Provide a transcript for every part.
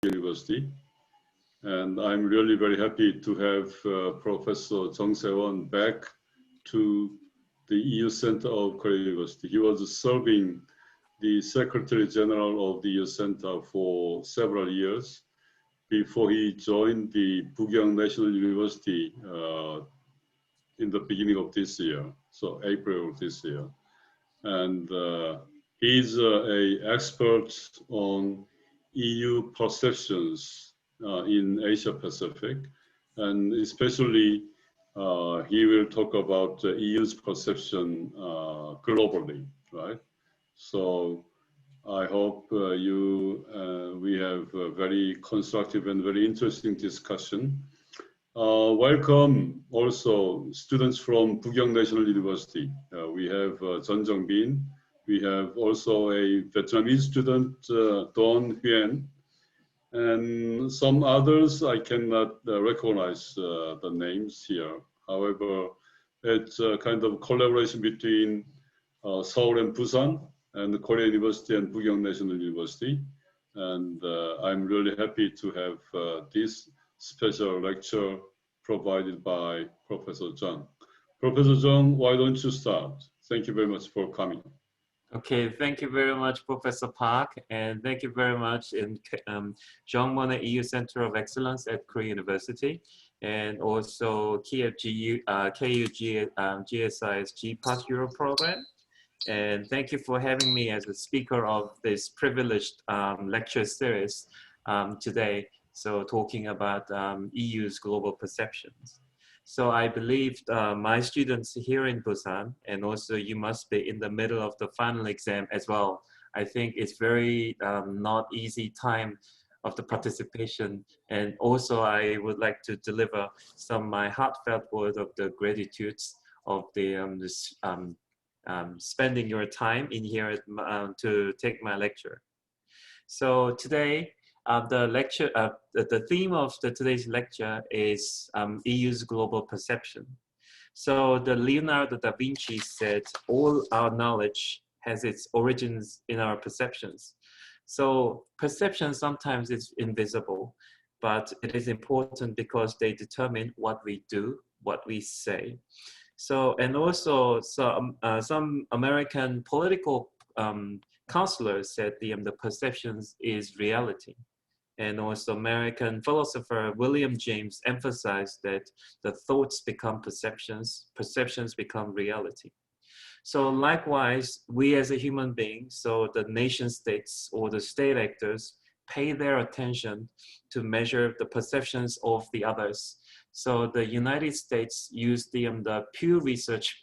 University. And I'm really very happy to have Professor Chung Sae Won back to the EU Center of Korea University. He was serving the Secretary General of the EU Center for several years before he joined the Pukyung National University in the beginning of this year, so April of this year. And he's an expert on EU perceptions in Asia Pacific, and especially he will talk about the EU's perception globally, right? So I hope we have a very constructive and very interesting discussion. Welcome also students from Pukyung National University. We have Jean Jung-bin. We have also a Vietnamese student, Don Nguyen, and some others I cannot recognize the names here. However, it's a kind of collaboration between Seoul and Busan and the Korea University and Pukyung National University. And I'm really happy to have this special lecture provided by Professor Jung. Professor Jung, why don't you start? Thank you very much for coming. Okay, thank you very much, Professor Park, and thank you very much in Jean Monnet EU Centre of Excellence at Korea University, and also KFG, KUG GSI's GPAS Europe program. And thank you for having me as a speaker of this privileged lecture series today. So talking about EU's global perceptions. So I believe my students here in Busan, and also you must be in the middle of the final exam as well. I think it's very not easy time of the participation. And also I would like to deliver some my heartfelt words of the gratitudes of the spending your time in here to take my lecture. So today, the theme of today's lecture is EU's global perception. So the Leonardo da Vinci said, all our knowledge has its origins in our perceptions. So perception sometimes is invisible, but it is important because they determine what we do, what we say. So, and also some American political counselors said the perceptions is reality. And also American philosopher William James emphasized that the thoughts become perceptions, perceptions become reality. So likewise, we as a human being, so the nation states or the state actors pay their attention to measure the perceptions of the others. So the United States used the Pew Research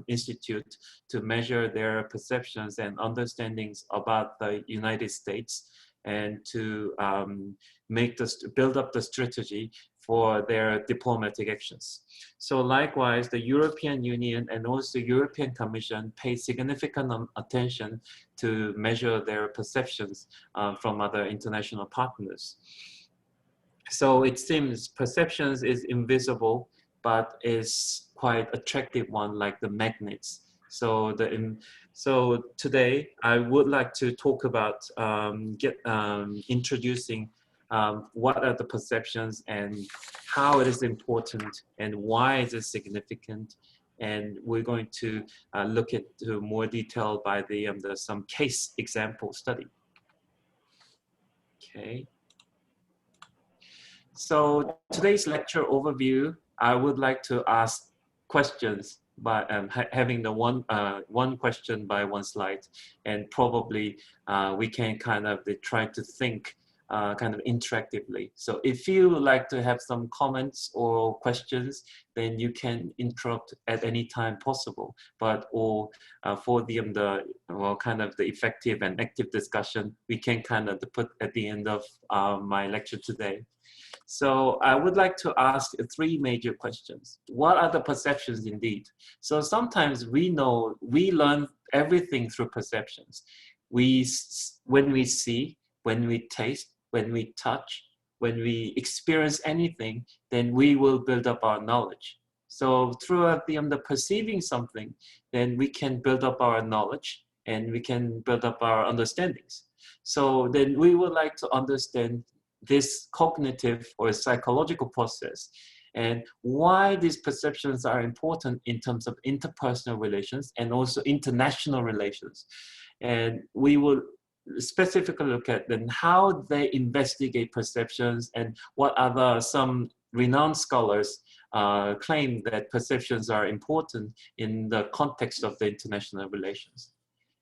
Institute to measure their perceptions and understandings about the United States, and to build up the strategy for their diplomatic actions. So likewise, the European Union and also European Commission pay significant attention to measure their perceptions from other international partners. So it seems perceptions is invisible, but is quite attractive one, like the magnets. So so today I would like to talk about introducing what are the perceptions and how it is important and why is it significant. And we're going to look into more detail by some case example study. Okay. So today's lecture overview, I would like to ask questions by having the one question by one slide, and probably we can kind of try to think kind of interactively. So if you would like to have some comments or questions, then you can interrupt at any time possible. But for kind of the effective and active discussion, we can kind of put at the end of my lecture today. So I would like to ask three major questions. What are the perceptions indeed? So sometimes we learn everything through perceptions. When we see, when we taste, when we touch, when we experience anything, then we will build up our knowledge. So throughout the perceiving something, then we can build up our knowledge and we can build up our understandings. So then we would like to understand this cognitive or psychological process, and why these perceptions are important in terms of interpersonal relations and also international relations. And we will specifically look at then how they investigate perceptions and what other some renowned scholars claim that perceptions are important in the context of the international relations.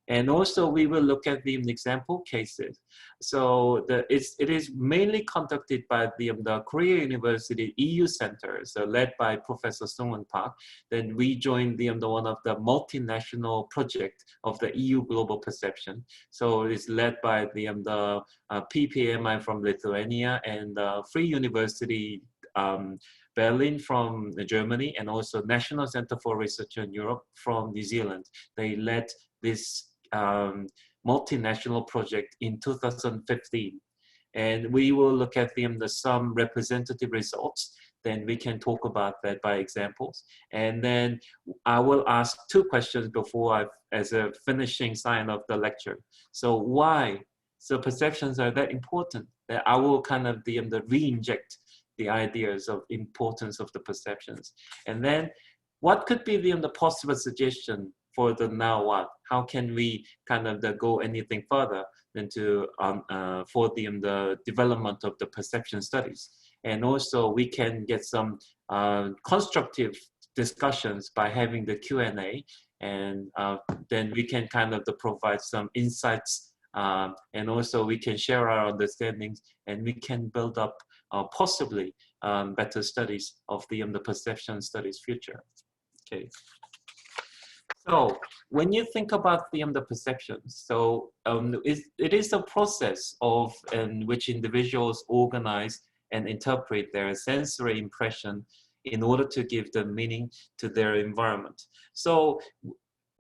And also we will look at the example cases. So it is mainly conducted by the Korea University EU Centre, so led by Professor Sung-won Park. Then we joined the one of the multinational project of the EU Global Perception. So it's led by the PPMI from Lithuania and Free University Berlin from Germany, and also National Center for Research in Europe from New Zealand. They led this multinational project in 2015, and we will look at some representative results. Then we can talk about that by examples, and then I will ask two questions before as a finishing sign of the lecture. So why? So perceptions are that important that I will kind of re-inject the ideas of importance of the perceptions, and then what could be the possible suggestion for the now what? How can we kind of go anything further than to for the development of the perception studies? And also we can get some constructive discussions by having the Q&A, and then we can kind of provide some insights, and also we can share our understandings, and we can build up possibly better studies of the perception studies future. Okay. So when you think about the perceptions, so it is a process of in which individuals organize and interpret their sensory impression in order to give the meaning to their environment. So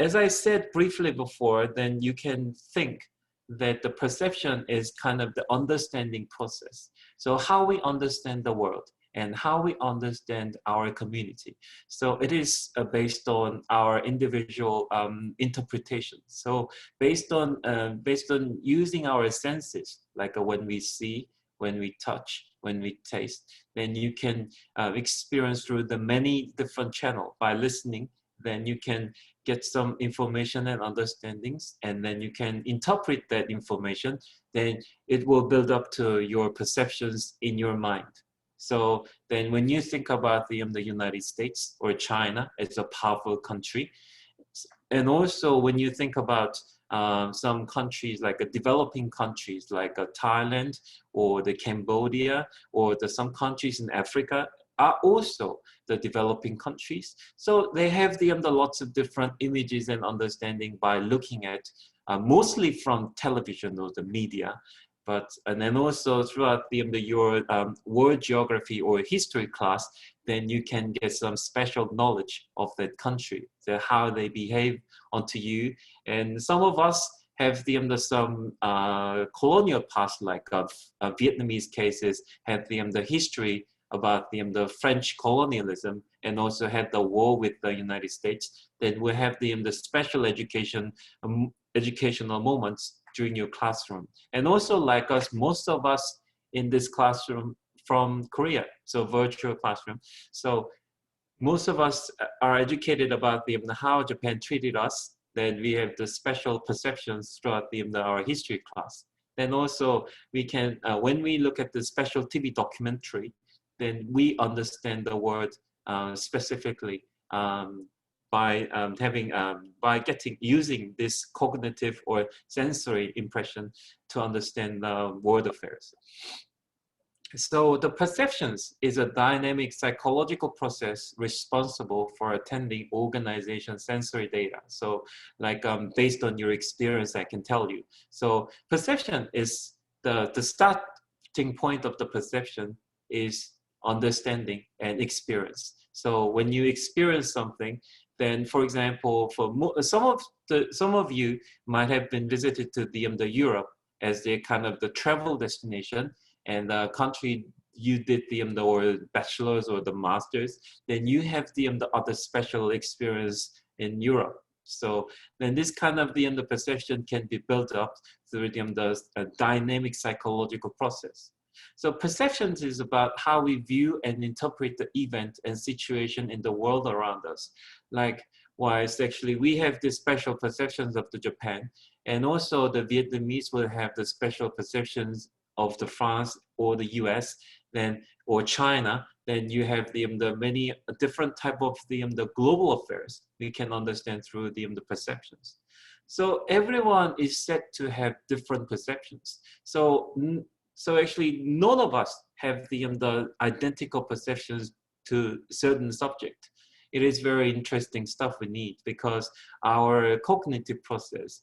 as I said briefly before, then you can think that the perception is kind of the understanding process. So how we understand the world and how we understand our community. So it is based on our individual interpretation. So based on using our senses, like when we see, when we touch, when we taste, then you can experience through the many different channels. By listening, then you can get some information and understandings, and then you can interpret that information. Then it will build up to your perceptions in your mind. So then when you think about the United States or China as a powerful country, and also when you think about some countries like developing countries like Thailand or the Cambodia or some countries in Africa are also the developing countries. So they have the lots of different images and understanding by looking at mostly from television or the media. And then also throughout your world geography or history class, then you can get some special knowledge of that country, so how they behave onto you. And some of us have some colonial past, like Vietnamese cases, have the history about the French colonialism, and also had the war with the United States. Then we have the special educational moments during your classroom. And also like us, most of us in this classroom from Korea, so virtual classroom. So most of us are educated about how Japan treated us. Then we have the special perceptions throughout our history class. Then also we can, when we look at the special TV documentary, then we understand the word specifically by using this cognitive or sensory impression to understand the world affairs. So the perceptions is a dynamic psychological process responsible for attending organization sensory data. So like based on your experience, I can tell you. So perception is the starting point of the perception is understanding and experience. So when you experience something, then for example, for some of you might have been visited to the Europe as the kind of the travel destination, and the country you did or bachelor's or the master's, then you have the other special experience in Europe. So then this kind of the perception can be built up through the dynamic psychological process. So perceptions is about how we view and interpret the event and situation in the world around us. Like, wise actually we have the special perceptions of the Japan, and also the Vietnamese will have the special perceptions of the France or the US, then or China. Then you have the many different type of the global affairs we can understand through the perceptions. So everyone is said to have different perceptions. So actually none of us have the identical perceptions to certain subject. It is very interesting stuff we need, because our cognitive process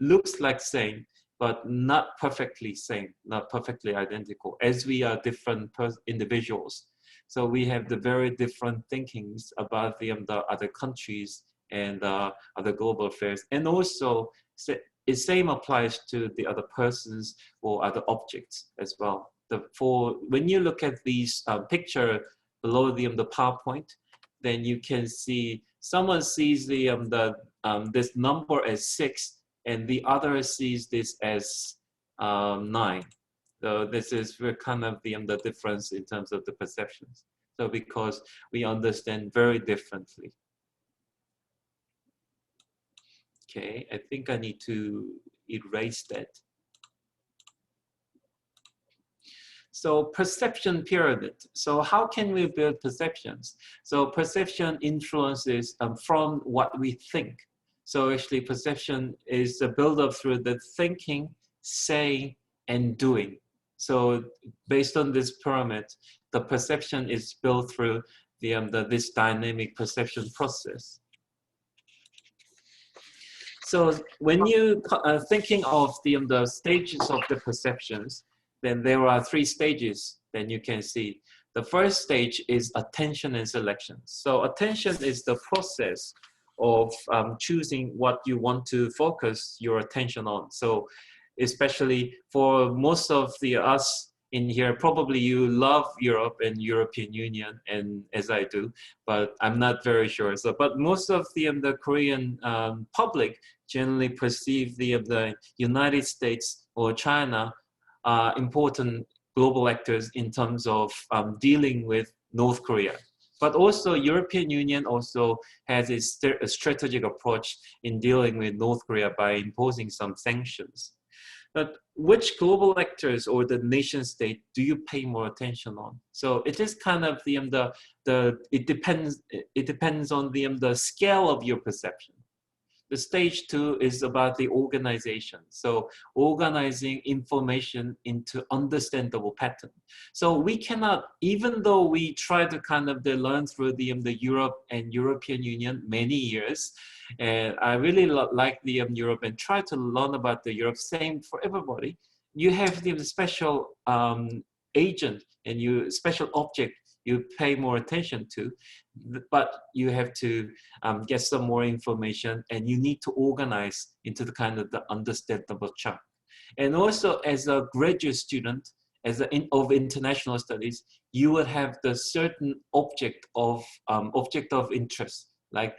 looks like same, but not perfectly same, not perfectly identical, as we are different individuals. So we have the very different thinkings about the other countries and other global affairs. And also the same applies to the other persons or other objects as well. When you look at these picture below the PowerPoint, then you can see someone sees this number as 6, and the other sees this as 9. So this is kind of the difference in terms of the perceptions. So because we understand very differently. Okay, I think I need to erase that. So perception pyramid. So how can we build perceptions? So perception influences from what we think. So actually perception is a build-up through the thinking, saying, and doing. So based on this pyramid, the perception is built through this dynamic perception process. So when you thinking of the stages of the perceptions, then there are 3 stages that you can see. The first stage is attention and selection. So attention is the process of choosing what you want to focus your attention on. So especially for most of us in here, probably you love Europe and European Union, and as I do, but I'm not very sure. So, but most of the Korean public generally perceive the United States or China important global actors in terms of dealing with North Korea. But also European Union also has a strategic approach in dealing with North Korea by imposing some sanctions. But which global actors or the nation state do you pay more attention on? So it is kind of it depends on the scale of your perception. The stage 2 is about the organization. So organizing information into understandable pattern. So we cannot, even though we try to kind of learn through the Europe and European Union many years, and I really like the Europe and try to learn about the Europe, same for everybody. You have the special agent and special object you pay more attention to, but you have to get some more information, and you need to organize into the kind of the understandable chunk. And also as a graduate student, of international studies, you will have the certain object of interest, like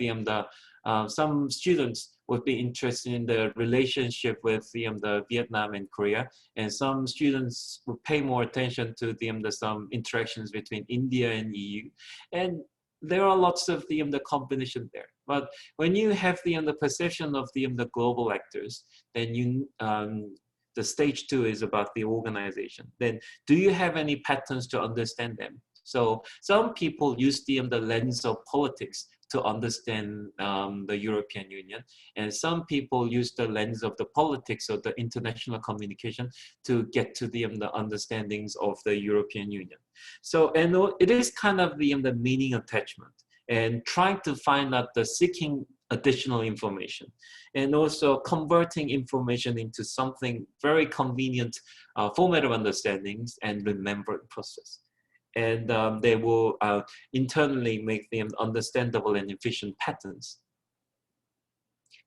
some students would be interested in the relationship with the Vietnam and Korea, and some students would pay more attention to some interactions between India and EU, and there are lots of the combination there. But when you have the perception of the global actors, then the stage 2 is about the organization. Then do you have any patterns to understand them? So some people use the lens of politics to understand the European Union, and some people use the lens of the politics or the international communication to get to the understandings of the European Union. So, and it is kind of the meaning attachment and trying to find out seeking additional information, and also converting information into something very convenient format of understandings and remembering process. And they will internally make them understandable and efficient patterns.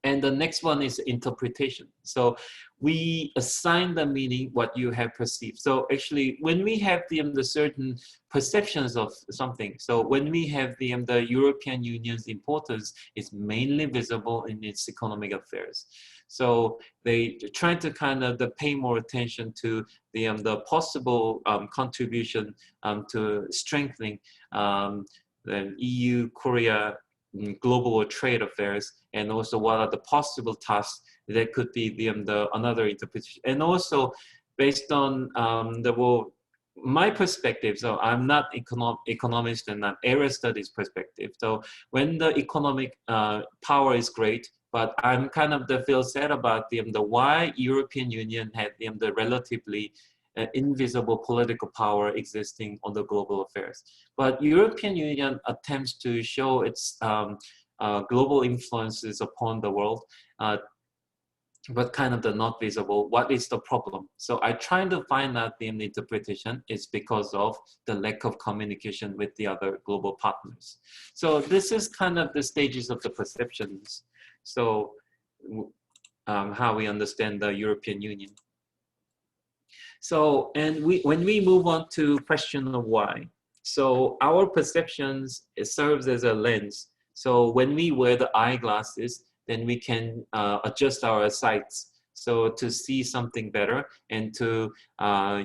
And the next one is interpretation. So we assign the meaning what you have perceived. So actually, when we have the certain perceptions of something, so when we have the European Union's importance is mainly visible in its economic affairs. So they try to kind of pay more attention to the possible contribution to strengthening the EU-Korea global trade affairs, and also what are the possible tasks that could be the another interpretation. And also based on my perspective, so I'm not economist and not area studies perspective. So when the economic power is great, but I'm kind of feel sad about the why European Union had the relatively invisible political power existing on the global affairs. But European Union attempts to show its global influences upon the world, but kind of not visible. What is the problem? So I try to find out the interpretation is because of the lack of communication with the other global partners. So this is kind of the stages of the perceptions. So how we understand the European Union. So, and when we move on to question of why, so our perceptions, it serves as a lens. So when we wear the eyeglasses, then we can adjust our sights so to see something better and to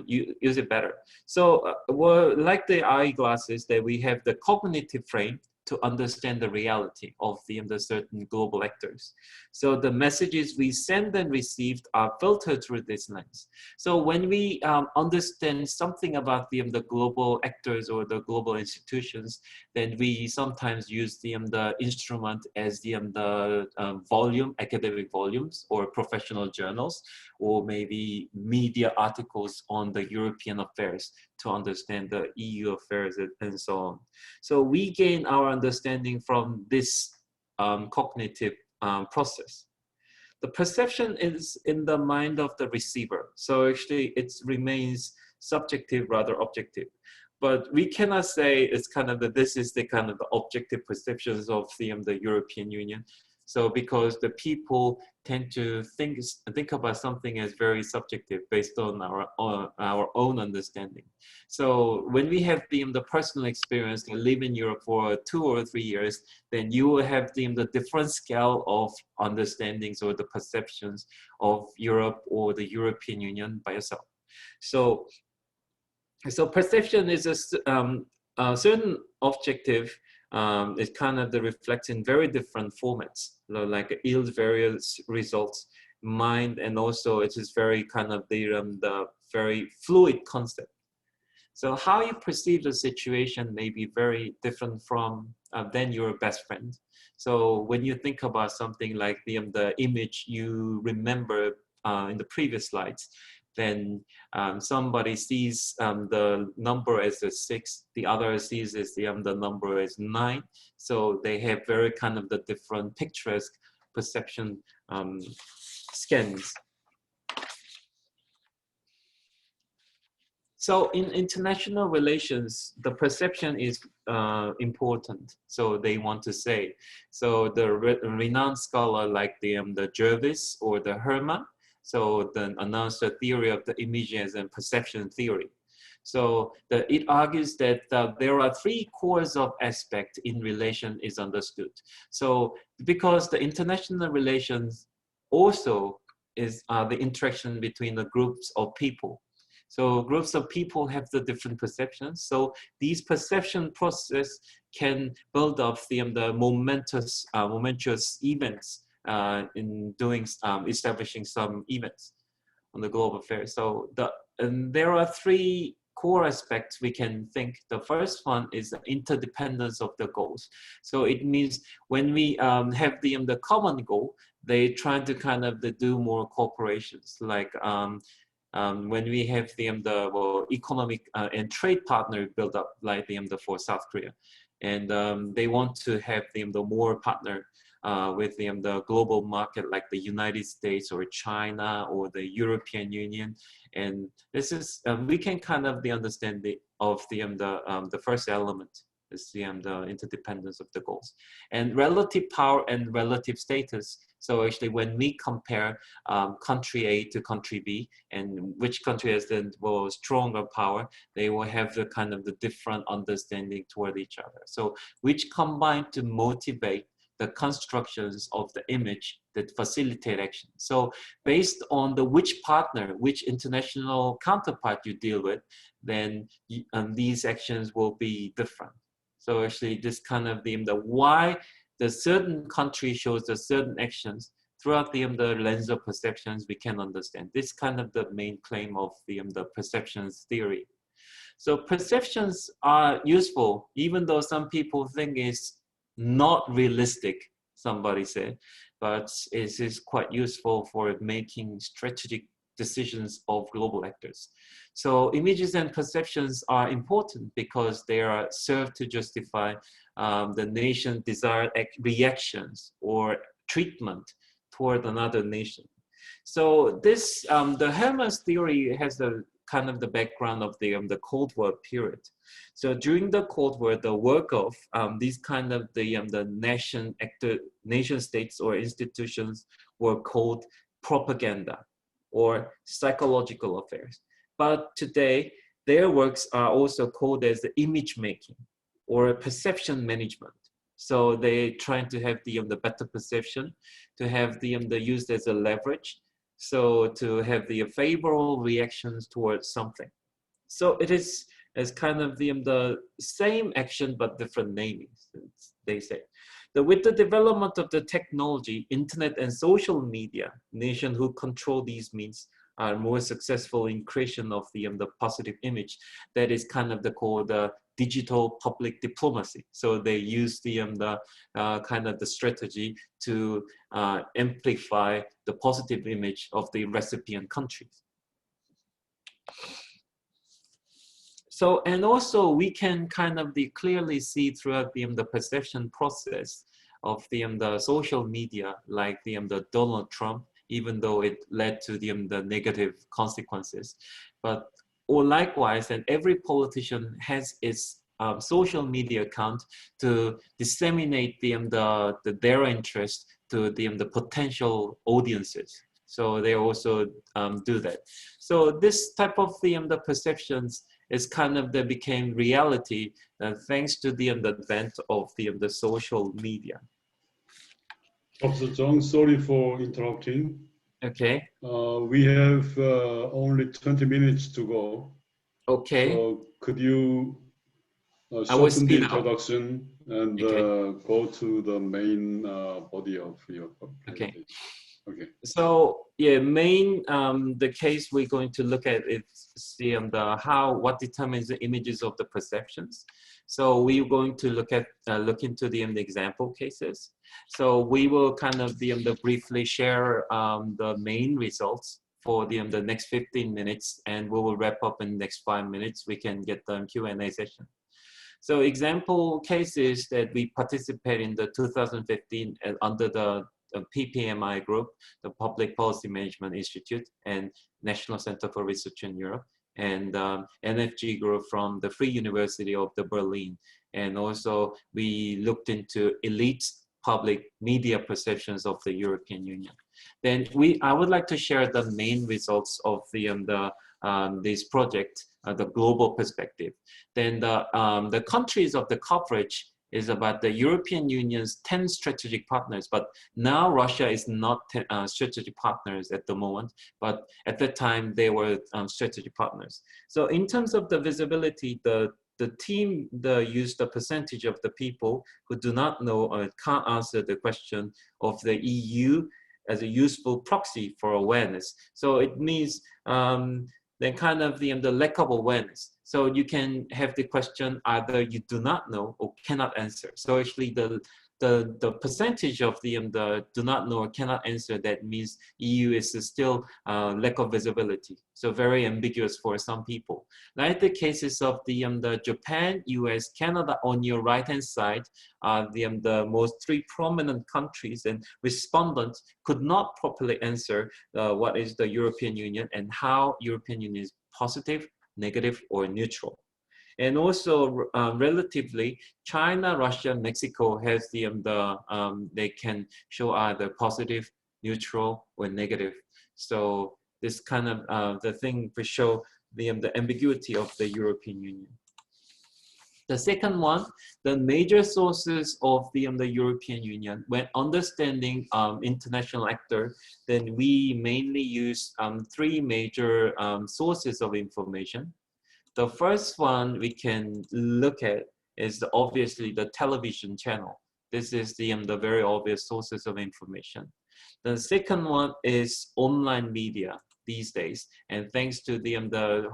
use it better. So well, like the eyeglasses, that we have the cognitive frame to understand the reality of the certain global actors. So the messages we send and received are filtered through this lens. So when we understand something about the global actors or the global institutions, then we sometimes use the instrument as the volume, academic volumes, or professional journals, or maybe media articles on the European affairs to understand the EU affairs and so on. So we gain our understanding from this cognitive process. The perception is in the mind of the receiver. So actually it remains subjective rather objective. But we cannot say it's kind of this is the kind of the objective perceptions of the European Union. So because the people tend to think about something as very subjective based on our own understanding. So when we have the personal experience to live in Europe for 2 or 3 years, then you will have the different scale of understandings or the perceptions of Europe or the European Union by yourself. So perception is a certain objective. It kind of reflects in very different formats, like yield various results, mind, and also it is very kind of the very fluid concept. So how you perceive the situation may be very different from than your best friend. So when you think about something like the image you remember in the previous slides, then somebody sees the number as a 6, the other sees as the number as 9. So they have very kind of the different picturesque perception scans. So in international relations, the perception is important. So they want to say. So the renowned scholar like the Jervis or the Herman, so then announced the theory of the images and perception theory. So it argues that there are 3 cores of aspect in relation is understood. So because the international relations also is the interaction between the groups of people. So groups of people have the different perceptions. So these perception process can build up the momentous events in doing establishing some events on the global affairs. So there are 3 core aspects we can think. The first one is the interdependence of the goals. So it means when we have the common goal, they try to kind of do more cooperations, like when we have the economic and trade partner build up, like for South Korea, and they want to have the more partner with the global market, like the United States or China or the European Union. And this is we can kind of understand the first element is the interdependence of the goals, and relative power and relative status. So actually, when we compare country A to country B, and which country has the stronger power, they will have the kind of the different understanding toward each other. So which combine to motivate the constructions of the image that facilitate action. So based on the which partner, which international counterpart you deal with, then these actions will be different. So actually this kind of the why the certain country shows the certain actions throughout the lens of perceptions we can understand. This kind of the main claim of the perceptions theory. So perceptions are useful, even though some people think it's not realistic, somebody said, but it is quite useful for making strategic decisions of global actors. So images and perceptions are important because they are served to justify the nation's desired reactions or treatment toward another nation. So this, the Herman's theory has the kind of the background of the Cold War period. So during the Cold War, the work of these kind of the nation states or institutions were called propaganda or psychological affairs. But today, their works are also called as the image making or perception management. So they trying to have the better perception, to have the used as a leverage, so to have the favorable reactions towards something. So it is as kind of the same action but different namings, they say. With the development of the technology, internet and social media, nations who control these means are more successful in creation of the positive image. That is kind of called the digital public diplomacy. So they use the kind of the strategy to amplify the positive image of the recipient countries. So, and also we can kind of clearly see throughout the perception process of the social media, like the Donald Trump, even though it led to the negative consequences. But or likewise, and every politician has its social media account to disseminate their interest to the potential audiences. So they also do that. So this type of the perceptions is kind of became reality thanks to the advent of the social media. Professor Chung, sorry for interrupting. Okay. We have only 20 minutes to go. Okay. So could you shorten the introduction and go to the main body of your presentation? Okay. So yeah, main the case we're going to look at is what determines the images of the perceptions. So we're going to look into the example cases. So we will kind of briefly share the main results for the next 15 minutes, and we will wrap up in the next 5 minutes. We can get the Q&A session. So example cases that we participate in the 2015 under the PPMI group, the Public Policy Management Institute and National Center for Research in Europe, and NFG group from the Free University of Berlin. And also we looked into elite public media perceptions of the European Union. Then I would like to share the main results of this project, the global perspective. Then the countries of the coverage is about the European Union's 10 strategic partners, but now Russia is not strategic partners at the moment, but at that time they were strategic partners. So in terms of the visibility, the team used the percentage of the people who do not know or can't answer the question of the EU as a useful proxy for awareness. So it means then kind of the lack of awareness. So you can have the question either you do not know or cannot answer. So actually the percentage of the do not know or cannot answer, that means EU is still lack of visibility. So very ambiguous for some people. Like the cases of the Japan, US, Canada on your right-hand side are the most three prominent countries, and respondents could not properly answer what is the European Union and how European Union is positive, negative, or neutral. And also relatively, China, Russia, Mexico has they can show either positive, neutral, or negative. So this kind of the thing to show the ambiguity of the European Union. The second one, the major sources of the European Union. When understanding international actor, then we mainly use three major sources of information. The first one we can look at is obviously the television channel. This is the very obvious sources of information. The second one is online media these days, and thanks to the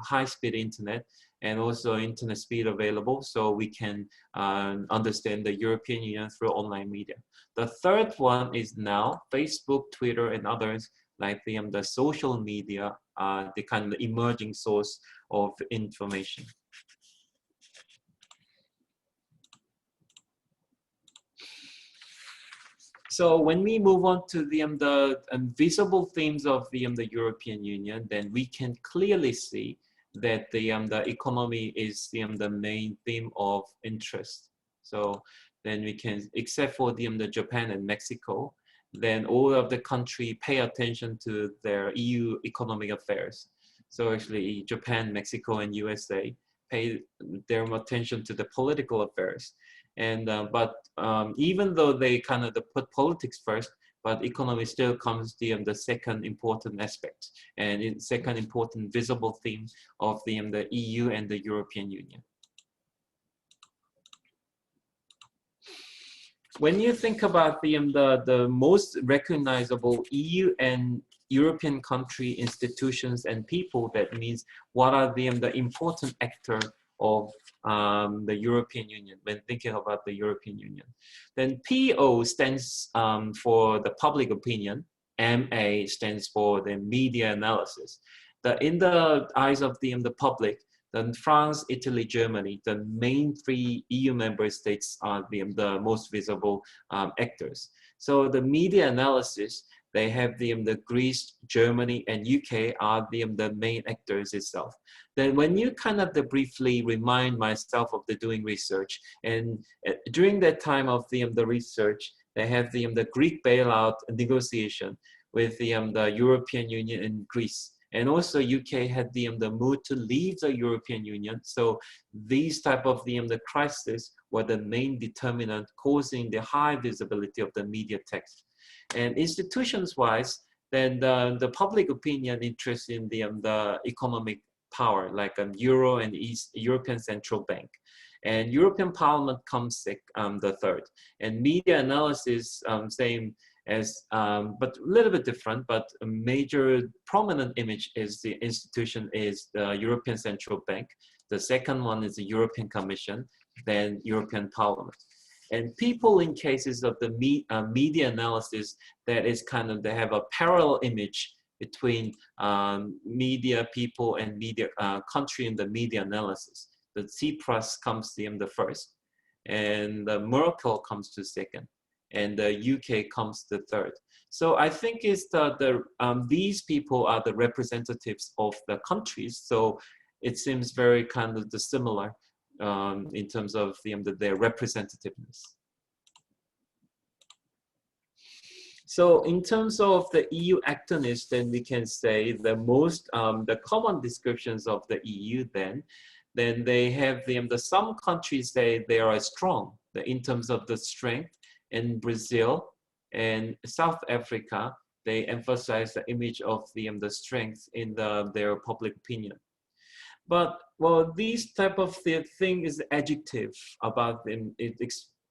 high-speed internet and also internet speed available, so we can understand the European Union through online media. The third one is now Facebook, Twitter, and others like the social media, the kind of emerging source of information. So when we move on to the visible themes of the European Union, then we can clearly see that the economy is the main theme of interest. So then we can, except for the Japan and Mexico, then all of the country pay attention to their EU economic affairs. So actually Japan, Mexico, and USA pay their attention to the political affairs. And but even though they kind of put politics first, but economy still comes the second important aspect, and it's second important visible theme of the EU and the European Union. When you think about the most recognizable EU and European country institutions and people, that means what are the important actor of the European Union when thinking about the European Union. Then PO stands for the public opinion, MA stands for the media analysis. In the eyes of the public, then France, Italy, Germany, the main three EU member states are the most visible actors. So the media analysis, they have the Greece, Germany, and UK are the main actors itself. Then when you kind of briefly remind myself of the doing research, and during that time of the research, they have the Greek bailout negotiation with the European Union and Greece. And also UK had the mood to leave the European Union. So these type of the crisis were the main determinant causing the high visibility of the media text. And institutions-wise, then the public opinion interest in the economic power, like Euro and European Central Bank. And European Parliament comes the third. And media analysis, same as, but a little bit different, but a major prominent image is the institution is the European Central Bank. The second one is the European Commission, then European Parliament. And people in cases of the media analysis, that is kind of, they have a parallel image between media people and media country in the media analysis. The Tsipras comes the first, and the Merkel comes to second, and the UK comes to third. So I think it's these people are the representatives of the countries. So it seems very kind of similar in terms of their representativeness. So in terms of the EU actorness, then we can say the most, the common descriptions of the EU then they have some countries say they are strong in terms of the strength. In Brazil and South Africa, they emphasize the image of the strength in their public opinion. But well, these type of thing is adjective about them,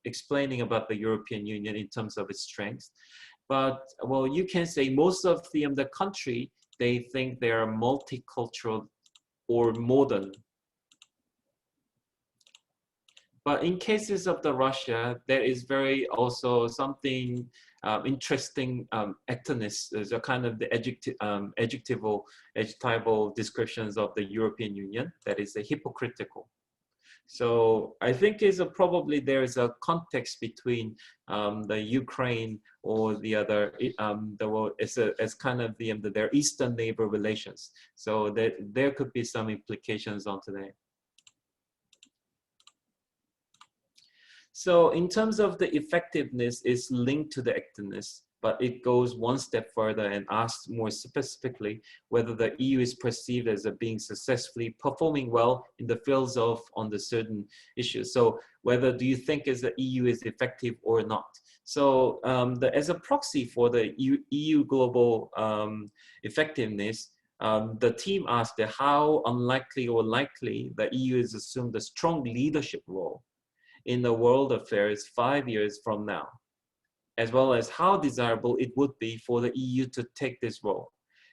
explaining about the European Union in terms of its strength. But well, you can say most of the country, they think they are multicultural or modern. But in cases of the Russia, there is very also something interesting actorness. There's a kind of the adjectival descriptions of the European Union that is a hypocritical. So I think is probably there is a context between the Ukraine or the other as kind of their eastern neighbor relations. So that there could be some implications on today. So in terms of the effectiveness is linked to the activeness. but it goes one step further and asks more specifically whether the EU is perceived as being successfully performing well in the fields of on the certain issues. So whether do you think as the EU is effective or not? So as a proxy for the EU global effectiveness, the team asked how unlikely or likely the EU has assumed a strong leadership role in the world affairs 5 years from now, as well as how desirable it would be for the EU to take this role.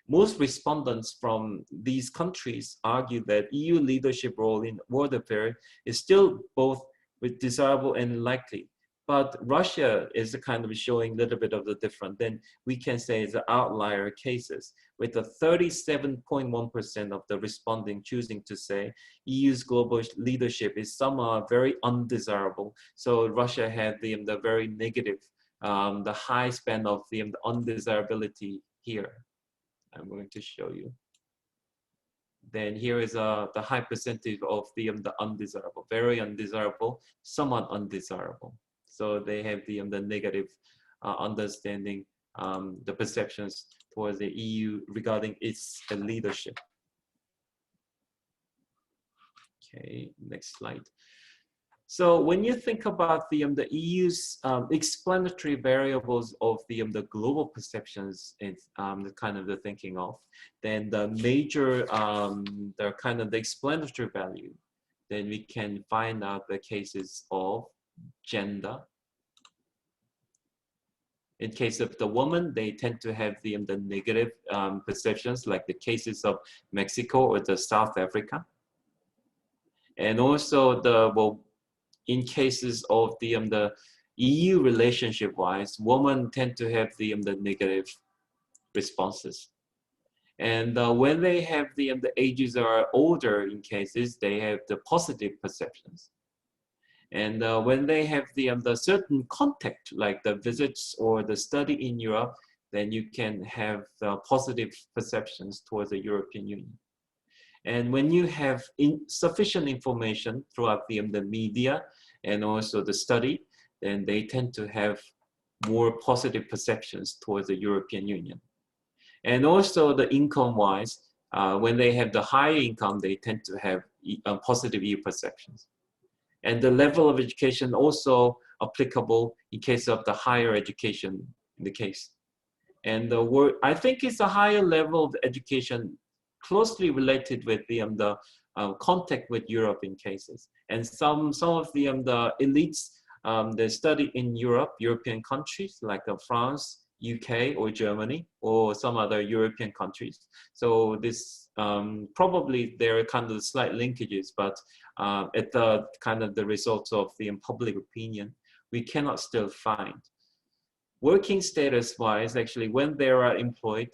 Most respondents from these countries argue that EU leadership role in world affairs is still both desirable and likely. But Russia is kind of showing a little bit of the different. Then we can say it's outlier cases, with the 37.1% of the responding choosing to say EU's global leadership is somehow very undesirable. So Russia had the very negative, the high span of the undesirability here. I'm going to show you. Then here is the high percentage of the undesirable, very undesirable, somewhat undesirable. So they have the negative understanding, the perceptions towards the EU regarding its leadership. Okay, next slide. So when you think about the EU's explanatory variables of the global perceptions, it's the kind of the thinking of, then the major, the kind of the explanatory value, then we can find out the cases of gender. In case of the woman, they tend to have the negative perceptions, like the cases of Mexico or the South Africa. And also in cases of the EU relationship-wise, women tend to have the negative responses. And when they have the ages are older in cases, they have the positive perceptions. And when they have the certain contact, like the visits or the study in Europe, then you can have positive perceptions towards the European Union. And when you have insufficient information throughout the media and also the study, then they tend to have more positive perceptions towards the European Union. And also the income-wise, when they have the higher income, they tend to have positive EU perceptions. And the level of education also applicable in case of the higher education in the case. And the word, I think it's a higher level of education closely related with the contact with Europe in cases. And some of the elites, they study in Europe, European countries like France, UK or Germany or some other European countries. So this probably there are kind of slight linkages, but at the kind of the results of the public opinion, we cannot still find. Working status wise, actually, when they are employed,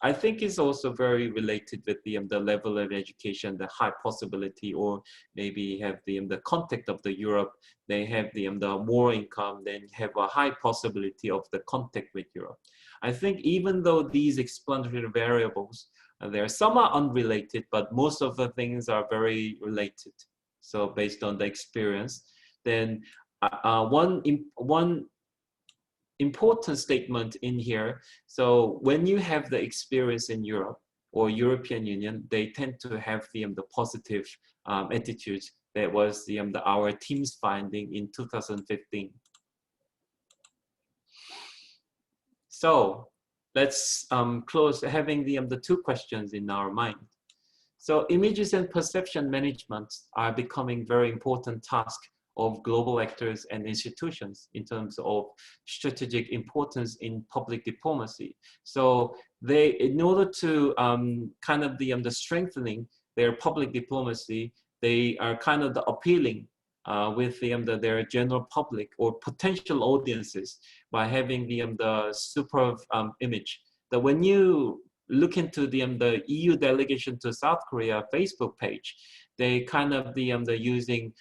I think is also very related with the level of education, the high possibility, or maybe have the contact of the Europe. They have the more income, then have a high possibility of the contact with Europe. I think even though these explanatory variables, they're somewhat unrelated, but most of the things are very related. So based on the experience, then one important statement in here. So when you have the experience in Europe or European Union, they tend to have the positive attitudes. That was our team's finding in 2015. So let's close having the two questions in our mind. So images and perception management are becoming very important tasks of global actors and institutions in terms of strategic importance in public diplomacy. So they, in order to kind of the strengthening their public diplomacy, they are kind of appealing with their general public or potential audiences by having the superb image. That when you look into the EU delegation to South Korea Facebook page, they kind of they're using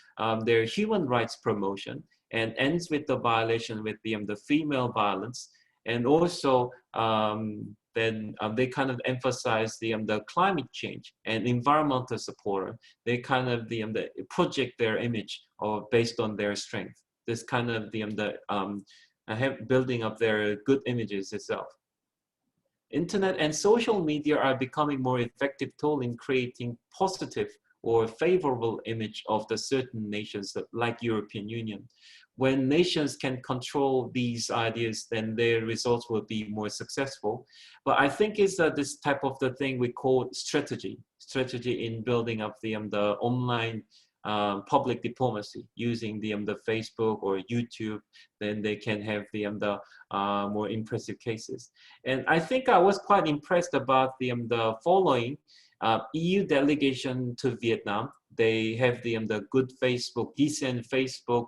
their human rights promotion and ends with the violation with the female violence, and also then they kind of emphasize the climate change and environmental supporter. They kind of project their image of based on their strength. This kind of building up their good images itself. Internet and social media are becoming more effective tool in creating positive or favorable image of the certain nations like European Union. When nations can control these ideas, then their results will be more successful. But I think it's this type of the thing we call strategy in building up the online public diplomacy using the Facebook or YouTube. Then they can have the more impressive cases. And I think I was quite impressed about the following EU delegation to Vietnam. They have the good Facebook, decent Facebook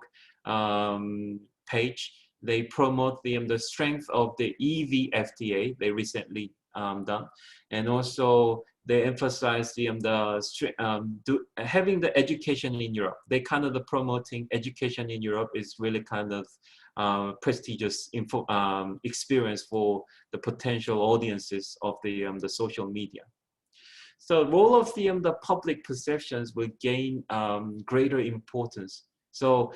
page. They promote the strength of the EVFTA they recently done, and also they emphasize having the education in Europe. They kind of promoting education in Europe is really kind of prestigious experience for the potential audiences of the social media. So role of the public perceptions will gain greater importance. So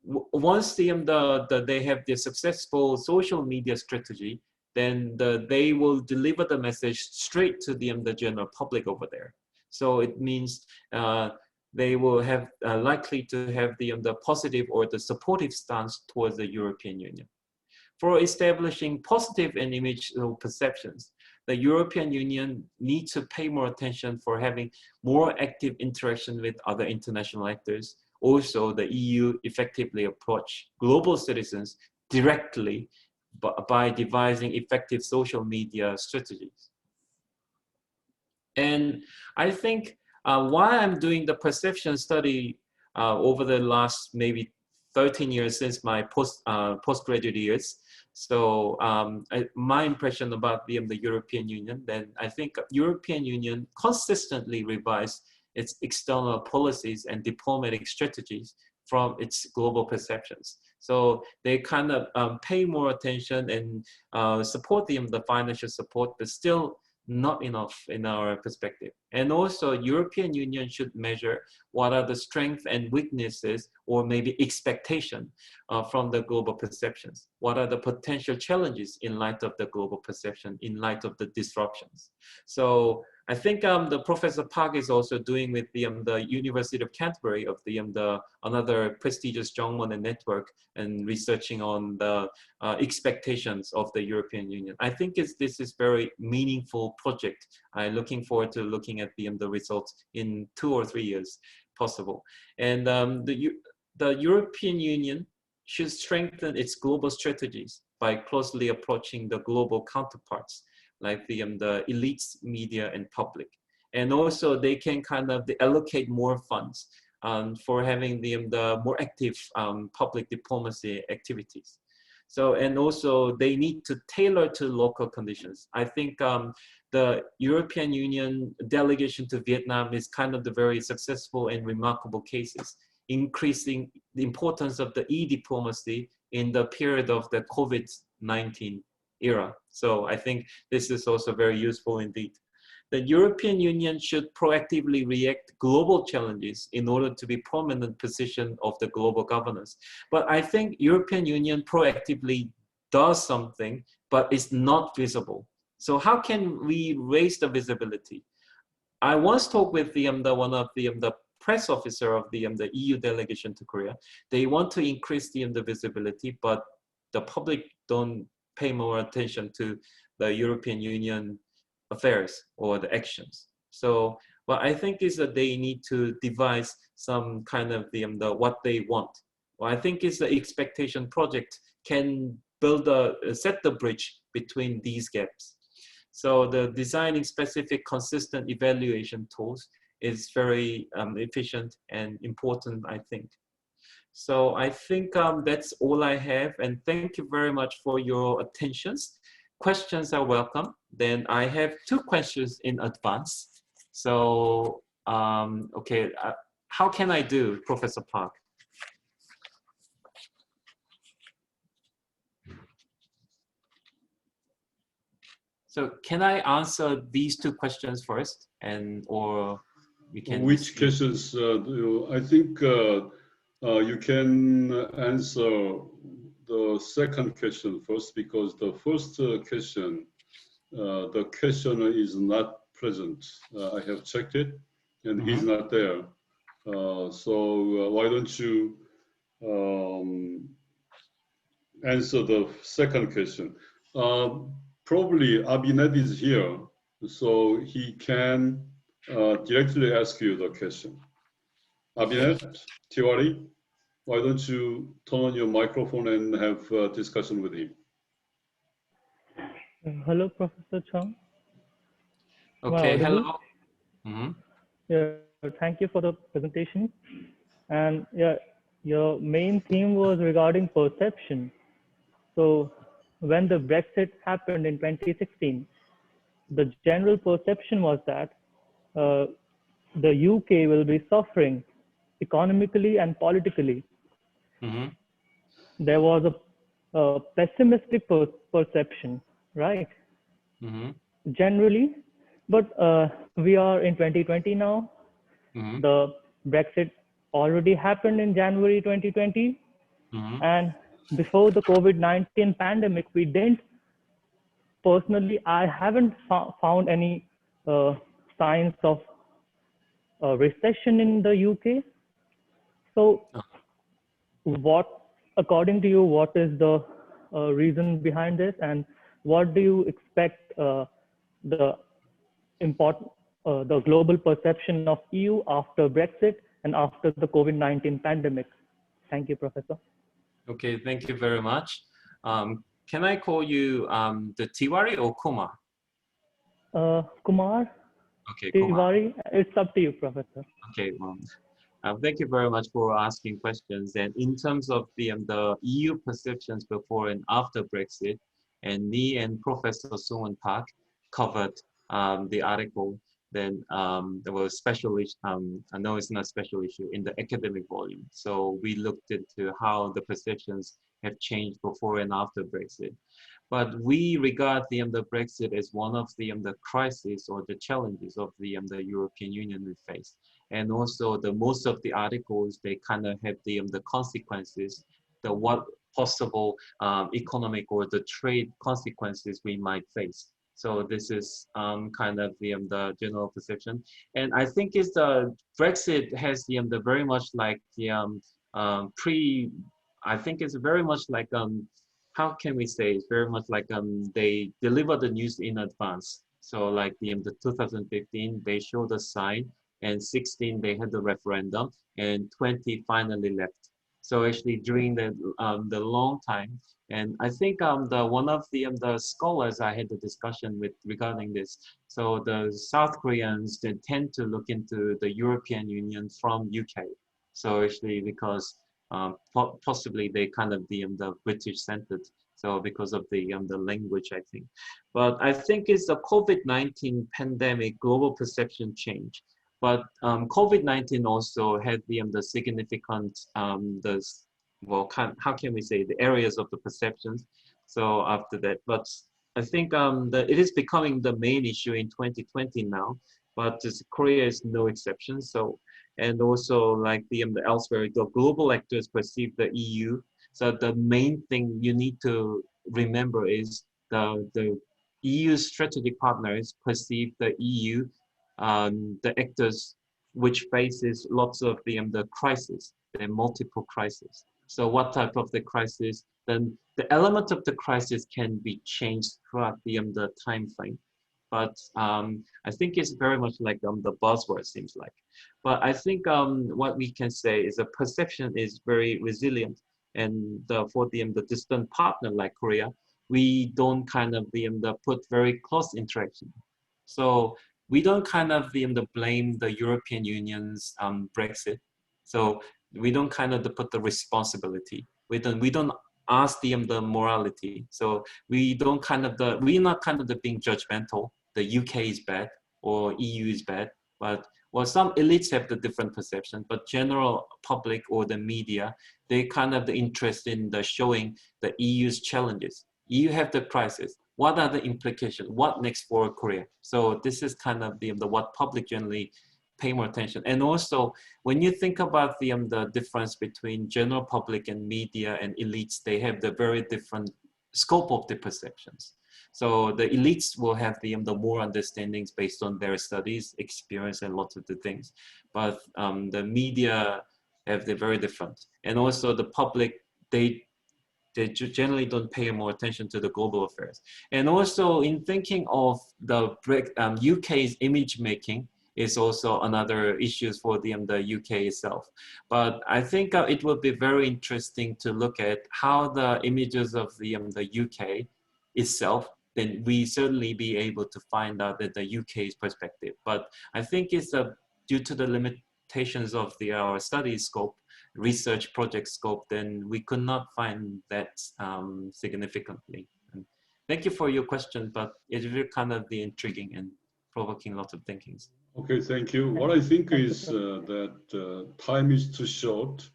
once they have the successful social media strategy, then they will deliver the message straight to the general public over there. So it means they will have likely to have the positive or the supportive stance towards the European Union. For establishing positive and image perceptions, the European Union needs to pay more attention for having more active interaction with other international actors. Also, the EU effectively approach global citizens directly by devising effective social media strategies. And I think why I'm doing the perception study over the last maybe 13 years since my postgraduate years. So my impression about the European Union, then I think European Union consistently revised its external policies and diplomatic strategies from its global perceptions. So they kind of pay more attention and support the financial support, but still not enough in our perspective. And also European Union should measure what are the strengths and weaknesses or maybe expectation from the global perceptions. What are the potential challenges in light of the global perception, in light of the disruptions? So I think the Professor Park is also doing with the University of Canterbury of the another prestigious Jean Monnet network and researching on the expectations of the European Union. I think this is very meaningful project. I'm looking forward to looking at the results in 2 or 3 years possible. And the European Union should strengthen its global strategies by closely approaching the global counterparts like the elites, media, and public. And also they can kind of allocate more funds for having the more active public diplomacy activities. So, and also they need to tailor to local conditions. I think the European Union delegation to Vietnam is kind of the very successful and remarkable cases, increasing the importance of the e-diplomacy in the period of the COVID-19 era. So I think this is also very useful indeed. The European Union should proactively react global challenges in order to be prominent position of the global governance. But I think European Union proactively does something, but it's not visible. So how can we raise the visibility? I once talked with one of the press officer of the EU delegation to Korea. They want to increase the visibility, but the public don't pay more attention to the European Union affairs or the actions. So what I think is that they need to devise some kind of what they want. Well, I think is the expectation project can build set the bridge between these gaps. So the designing specific consistent evaluation tools is very efficient and important, I think. So I think that's all I have, and thank you very much for your attentions. Questions are welcome. Then I have 2 questions in advance. So, okay, how can I do, Professor Park? So can I answer these 2 questions first, or we can? Which questions do you? I think you can answer the second question first, because the first question, the questioner is not present. I have checked it, and he's not there. So why don't you answer the second question? Probably Abhinand is here, so he can directly ask you the question. Abhinand Tiwari, why don't you turn on your microphone and have a discussion with him? Hello, Professor Chung. Okay, hello. Yeah, thank you for the presentation. And yeah, your main theme was regarding perception. So when the Brexit happened in 2016, the general perception was that the UK will be suffering economically and politically. There was a pessimistic perception, right? Generally, but we are in 2020 now. The Brexit already happened in January 2020. And before the COVID-19 pandemic, we didn't, personally, I haven't found any signs of recession in the UK. So what, according to you, what is the reason behind this, and what do you expect the global perception of EU after Brexit and after the COVID-19 pandemic? Thank you, Professor. Okay, thank you very much. Can I call you the Tiwari or Kumar? Kumar. Okay, Tiwari. It's up to you, Professor. Okay, well, thank you very much for asking questions. And in terms of the EU perceptions before and after Brexit, and me and Professor Sung-won Park covered the article, then there was special issue, I know it's not a special issue, in the academic volume. So we looked into how the perceptions have changed before and after Brexit. But we regard the Brexit as one of the crises or the challenges of the European Union we face. And also most of the articles, they kind of have the consequences, what possible economic or the trade consequences we might face. So this is kind of the general perception. And I think it's Brexit has the very much like the I think it's very much like how can we say, it's very much like they deliver the news in advance. So like the 2015 they showed a sign, and 16 they had the referendum, and 20 finally left. So actually during the long time, and I think one of the scholars I had the discussion with regarding this. So the South Koreans, they tend to look into the European Union from UK. So actually because possibly they kind of the British centered. So because of the language, I think. But I think it's the COVID-19 pandemic global perception change. But COVID-19 also had the significant, how can we say, the areas of the perceptions. So after that, but I think it is becoming the main issue in 2020 now, but Korea is no exception. So, and also like the elsewhere, the global actors perceive the EU. So the main thing you need to remember is the EU strategic partners perceive the EU, the actors which faces lots of the crisis, the multiple crises. So what type of the crisis? Then the element of the crisis can be changed throughout the time frame. But I think it's very much like the buzzword seems like. But I think what we can say is a perception is very resilient, and for the distant partner like Korea, we don't kind of put very close interaction. So we don't kind of blame the European Union's Brexit. So we don't kind of put the responsibility. We don't ask the morality. So we don't kind of we're not kind of being judgmental. The UK is bad or EU is bad, but well, some elites have the different perception, but general public or the media, they kind of the interest in the showing the EU's challenges. EU have the crisis. What are the implications? What next for Korea? So this is kind of the what public generally pay more attention. And also, when you think about the difference between general public and media and elites, they have the very different scope of the perceptions. So the elites will have the more understandings based on their studies, experience, and lots of the things. But the media have the very different. And also the public, they generally don't pay more attention to the global affairs. And also in thinking of the UK's image making is also another issue for the UK itself. But I think it would be very interesting to look at how the images of the UK itself, then we certainly be able to find out that the UK's perspective. But I think it's due to the limitations of our study scope, research project scope, then we could not find that significantly. And thank you for your question, but it's really kind of the intriguing and provoking lots of thinkings. Okay, thank you. What I think is that time is too short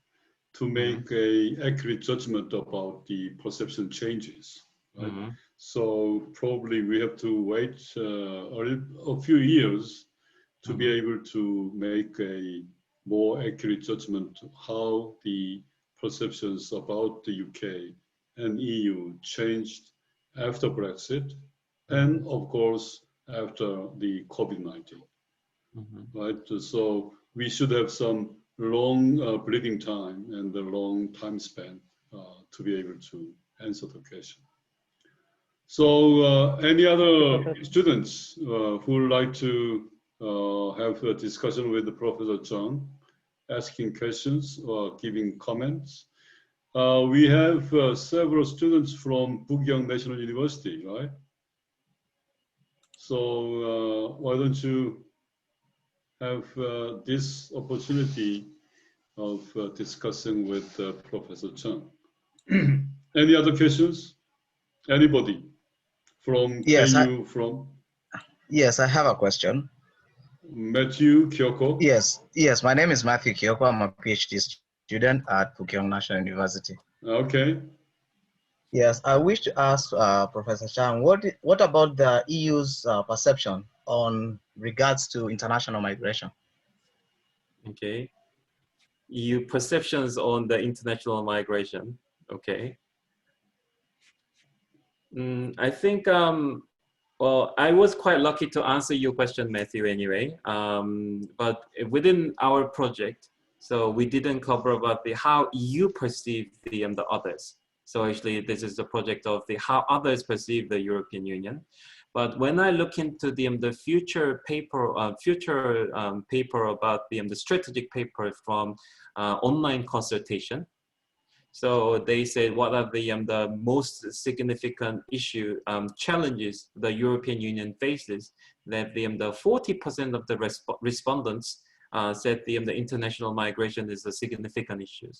to make an accurate judgment about the perception changes. Right? So probably we have to wait a few years to be able to make a more accurate judgment how the perceptions about the UK and EU changed after Brexit and of course after the COVID-19. Right? So we should have some long breathing time and a long time span to be able to answer the question. So any other students who would like to have a discussion with Professor Chung, asking questions or giving comments? We have several students from Pukyung National University, right? So why don't you have this opportunity of discussing with Professor Chung. Any other questions? Anybody from KU, Yes, I have a question. Matthew Kyoko? Yes, my name is Matthew Kyoko. I'm a PhD student at Pukyung National University. Okay. Yes, I wish to ask Professor Chung, what about the EU's perception on regards to international migration? Okay. EU perceptions on the international migration. Okay. I think, well, I was quite lucky to answer your question, Matthew, anyway. But within our project, so we didn't cover about how EU perceive the others. So actually, this is the project of how others perceive the European Union. But when I look into the future paper, paper about the strategic paper from online consultation, so they said what are the most significant challenges the European Union faces. That the 40% of the respondents said the international migration is a significant issue.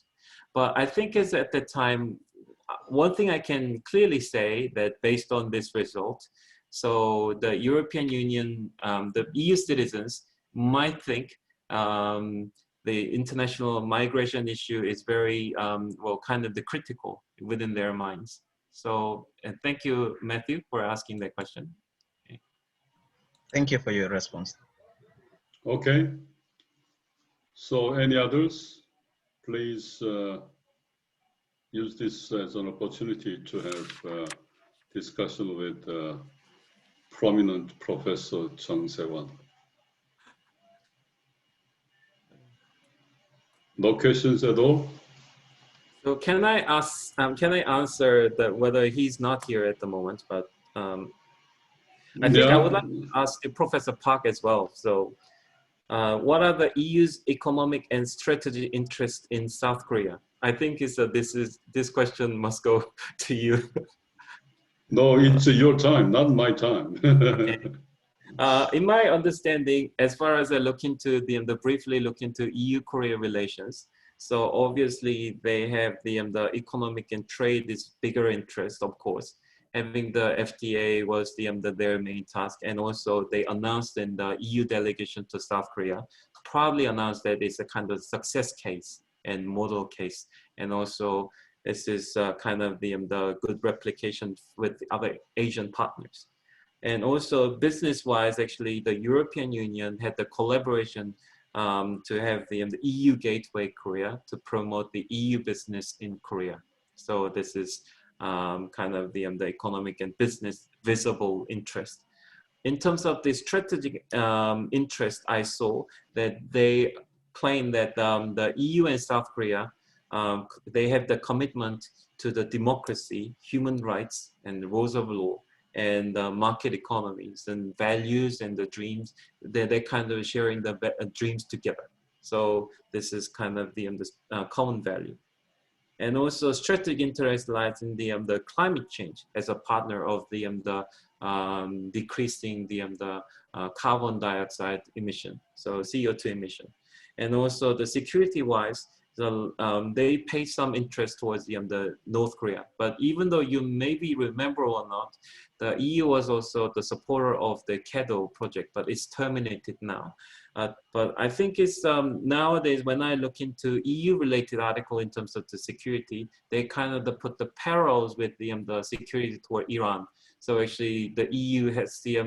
But I think is at the time, one thing I can clearly say that based on this result, so the European Union, the EU citizens might think the international migration issue is very, well, kind of the critical within their minds. So thank you, Matthew, for asking that question. Okay. Thank you for your response. Okay. So any others? Please use this as an opportunity to have discussion with prominent Professor Chung Sae Won. No questions at all? So can I ask? Can I answer that whether he's not here at the moment? But I think I would like to ask Professor Park as well. So, what are the EU's economic and strategic interests in South Korea? I think this question must go to you. No, it's your time, not my time. Okay. In my understanding, as far as I look into briefly look into EU-Korea relations, so obviously they have the economic and trade is bigger interest, of course. Having the FTA was their main task, and also they announced in the EU delegation to South Korea, probably announced that it's a kind of success case and model case, and also this is kind of the good replication with the other Asian partners. And also business-wise, actually, the European Union had the collaboration to have the EU Gateway Korea to promote the EU business in Korea. So this is kind of the economic and business visible interest. In terms of the strategic interest, I saw that they claim that the EU and South Korea, they have the commitment to the democracy, human rights, and the rules of law, and market economies and values and the dreams. They're kind of sharing the dreams together. So this is kind of the common value. And also strategic interest lies in the climate change as a partner of the decreasing the carbon dioxide emission, so CO2 emission. And also the security-wise, they pay some interest towards the North Korea. But even though you maybe remember or not, the EU was also the supporter of the KEDO project, but it's terminated now. But I think it's nowadays when I look into EU-related article in terms of the security, they kind of put the parallels with the security toward Iran. So actually, the EU has the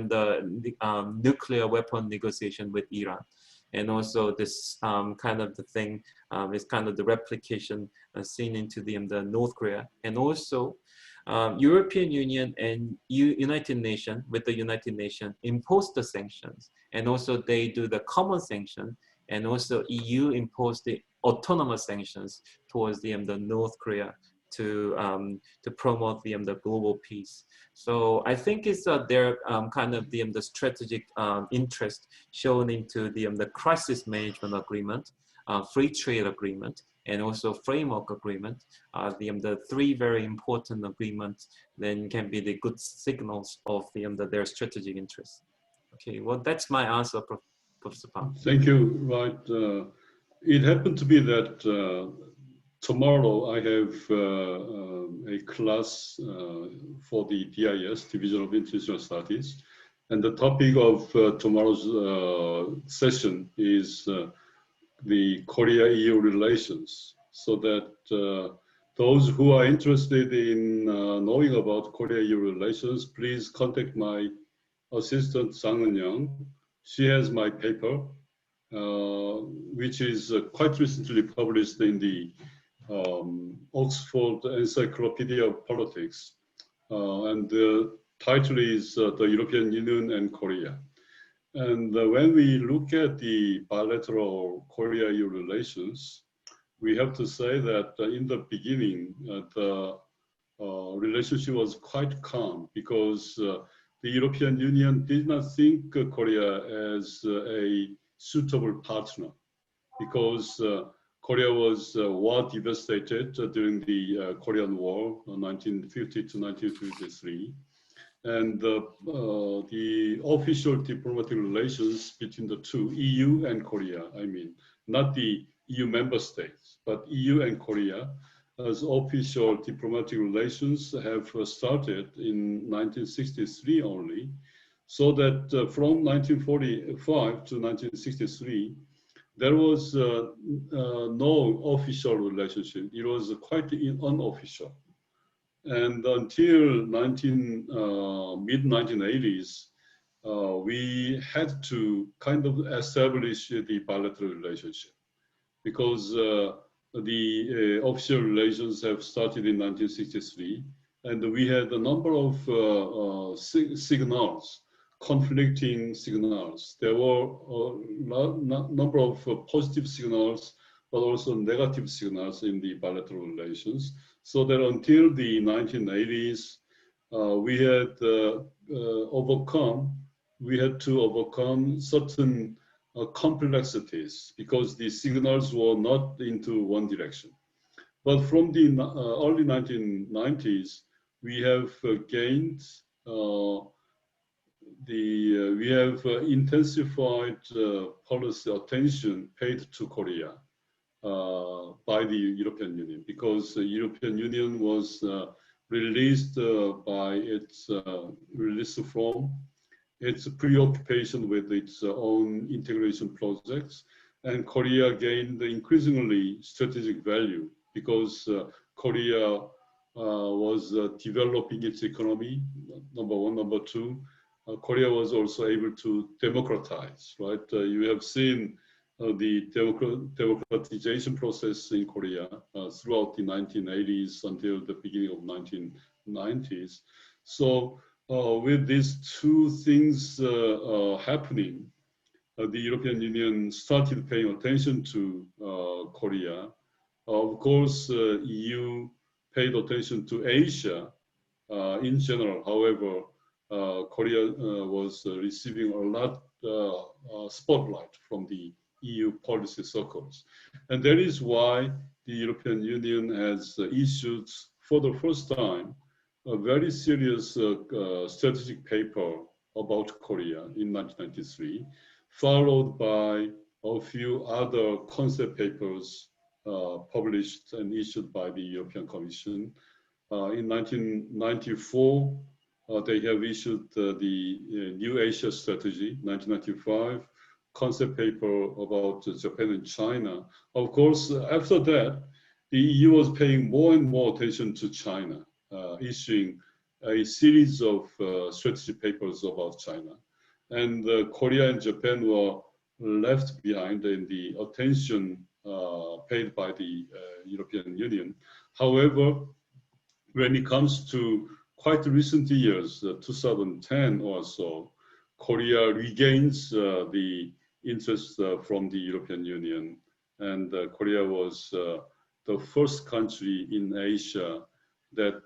nuclear weapon negotiation with Iran. And also this kind of the thing is kind of the replication seen into the North Korea. And also European Union and United Nations, with the United Nations, impose the sanctions. And also they do the common sanction. And also EU imposed the autonomous sanctions towards the North Korea to promote the global peace. So I think it's their kind of the strategic interest shown into the crisis management agreement, free trade agreement, and also framework agreement. The three very important agreements then can be the good signals of their strategic interest. Okay, well that's my answer, Professor Park. Thank you. Right, it happened to be that. Tomorrow I have a class for the DIS, Division of International Studies, and the topic of tomorrow's session is the Korea-EU relations, so that those who are interested in knowing about Korea-EU relations, please contact my assistant, Sang Eun-young. She has my paper, which is quite recently published in the Oxford Encyclopedia of Politics, and the title is The European Union and Korea. And when we look at the bilateral Korea-EU relations, we have to say that in the beginning, the relationship was quite calm because the European Union did not think Korea as a suitable partner, because Korea was war devastated during the Korean War, 1950 to 1953. And the official diplomatic relations between the two, EU and Korea, I mean, not the EU member states, but EU and Korea, as official diplomatic relations have started in 1963 only. So that from 1945 to 1963, there was no official relationship. It was quite unofficial. And until mid-1980s, we had to kind of establish the bilateral relationship, because the official relations have started in 1963, and we had a number of signals, conflicting signals. There were a number of positive signals, but also negative signals in the bilateral relations. So that until the 1980s, we had to overcome certain complexities, because the signals were not into one direction. But from the early 1990s, we have gained we have intensified policy attention paid to Korea by the European Union, because the European Union was released by its release from its preoccupation with its own integration projects, and Korea gained increasingly strategic value because Korea was developing its economy, number one. Number two, Korea was also able to democratize, right? You have seen the democratization process in Korea throughout the 1980s until the beginning of 1990s. So with these two things happening, the European Union started paying attention to Korea. Of course, EU paid attention to Asia in general. However, Korea was receiving a lot spotlight from the EU policy circles. And that is why the European Union has issued, for the first time, a very serious strategic paper about Korea in 1993, followed by a few other concept papers published and issued by the European Commission. In 1994, they have issued the New Asia Strategy, 1995, concept paper about Japan and China. Of course, after that, the EU was paying more and more attention to China, issuing a series of strategy papers about China. And Korea and Japan were left behind in the attention paid by the European Union. However, when it comes to quite recent years, 2010 or so, Korea regains the interest from the European Union. And Korea was the first country in Asia that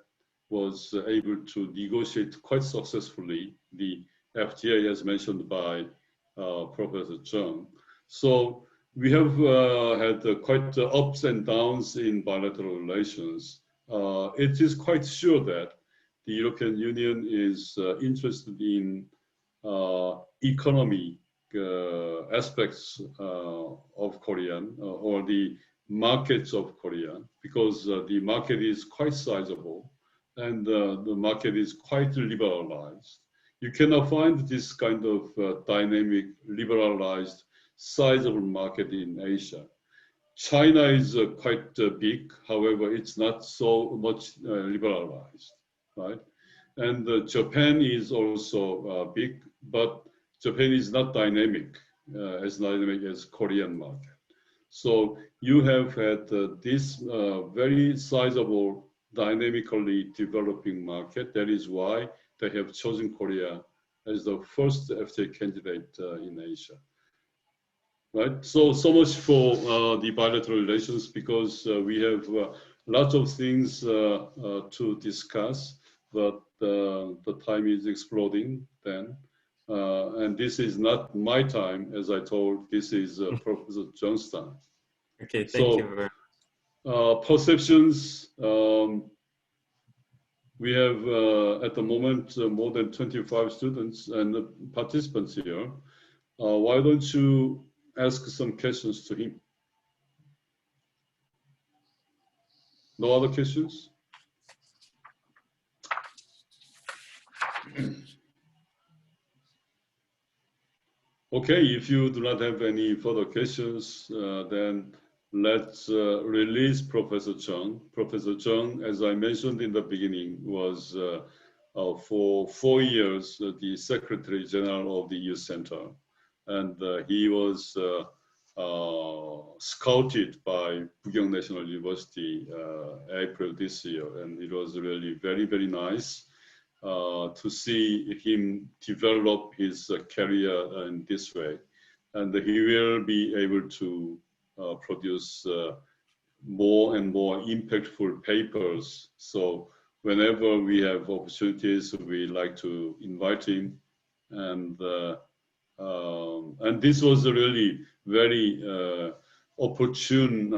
was able to negotiate quite successfully the FTA, as mentioned by Professor Chung. So we have had quite ups and downs in bilateral relations. It is quite sure that the European Union is interested in economic aspects of Korean or the markets of Korea, because the market is quite sizable and the market is quite liberalized. You cannot find this kind of dynamic, liberalized, sizable market in Asia. China is quite big, however, it's not so much liberalized, right? And Japan is also big, but Japan is not dynamic as Korean market. So you have had this very sizable, dynamically developing market. That is why they have chosen Korea as the first FTA candidate in Asia. Right. So much for the bilateral relations, because we have lots of things to discuss, but the time is exploding then. And this is not my time, as I told, this is Professor Chung's time. Okay, thank you very much. Perceptions, we have at the moment more than 25 students and participants here. Why don't you ask some questions to him? No other questions? Okay, if you do not have any further questions, then let's release Professor Chung. Professor Chung, as I mentioned in the beginning, was for 4 years the Secretary General of the EU Centre. And he was scouted by Pukyung National University April this year. And it was really very, very nice to see him develop his career in this way. And he will be able to produce more and more impactful papers. So whenever we have opportunities, we like to invite him. And this was a really very opportune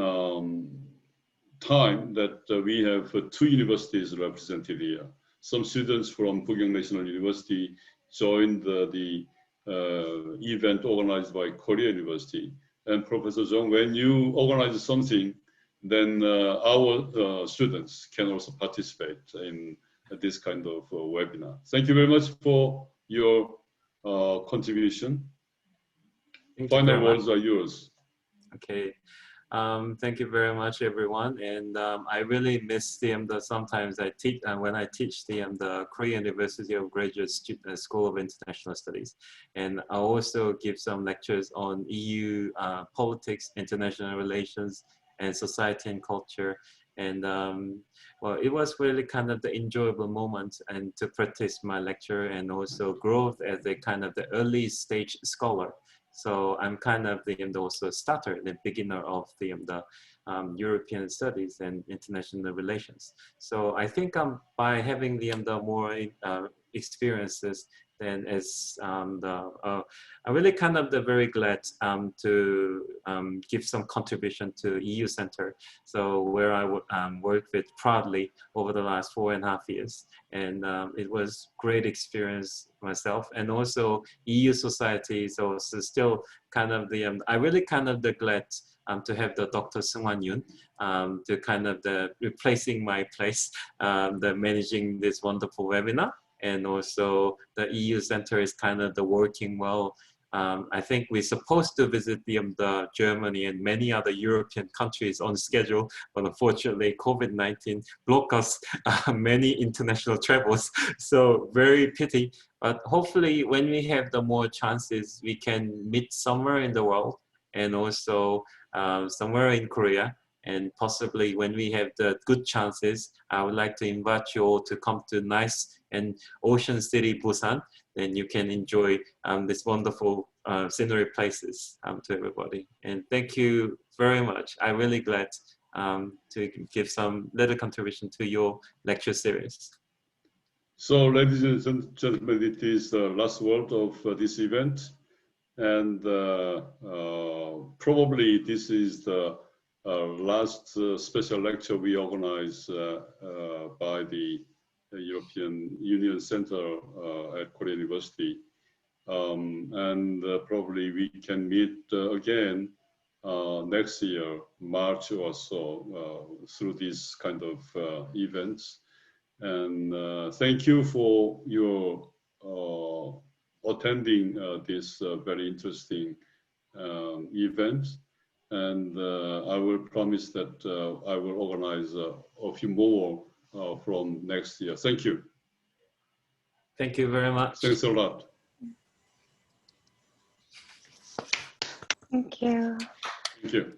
time that we have 2 universities represented here. Some students from Pukyung National University joined the event organized by Korea University. And Professor Chung, when you organize something, then our students can also participate in this kind of webinar. Thank you very much for your contribution. Final words are yours. Okay. Thank you very much, everyone. And I really miss the sometimes I teach when I teach the Korea University of Graduate School of International Studies, and I also give some lectures on EU politics, international relations, and society and culture. And well, it was really kind of the enjoyable moment and to practice my lecture and also growth as a kind of the early stage scholar. So I'm kind of also starter, the beginner of the European studies and international relations. So I think by having the more experiences, then as I'm really kind of very glad to give some contribution to EU Centre. So where I worked with proudly over the last 4.5 years, and it was great experience myself, and also EU Society is also still kind of I really kind of glad to have the Dr. Seung-Wan Yoon to kind of replacing my place, the managing this wonderful webinar. And also the EU Centre is kind of working well. I think we're supposed to visit the Germany and many other European countries on schedule, but unfortunately COVID-19 blocked us many international travels. So very pity, but hopefully when we have the more chances, we can meet somewhere in the world and also somewhere in Korea. And possibly when we have the good chances, I would like to invite you all to come to nice and ocean city, Busan. Then you can enjoy this wonderful scenery places to everybody. And thank you very much. I'm really glad to give some little contribution to your lecture series. So ladies and gentlemen, it is the last word of this event. And probably this is the last special lecture we organized by the European Union Center at Korea University. And probably we can meet again next year, March or so, through these kind of events. And thank you for your attending this very interesting event. And I will promise that I will organize a few more from next year. Thank you. Thank you very much. Thanks a lot. Thank you. Thank you.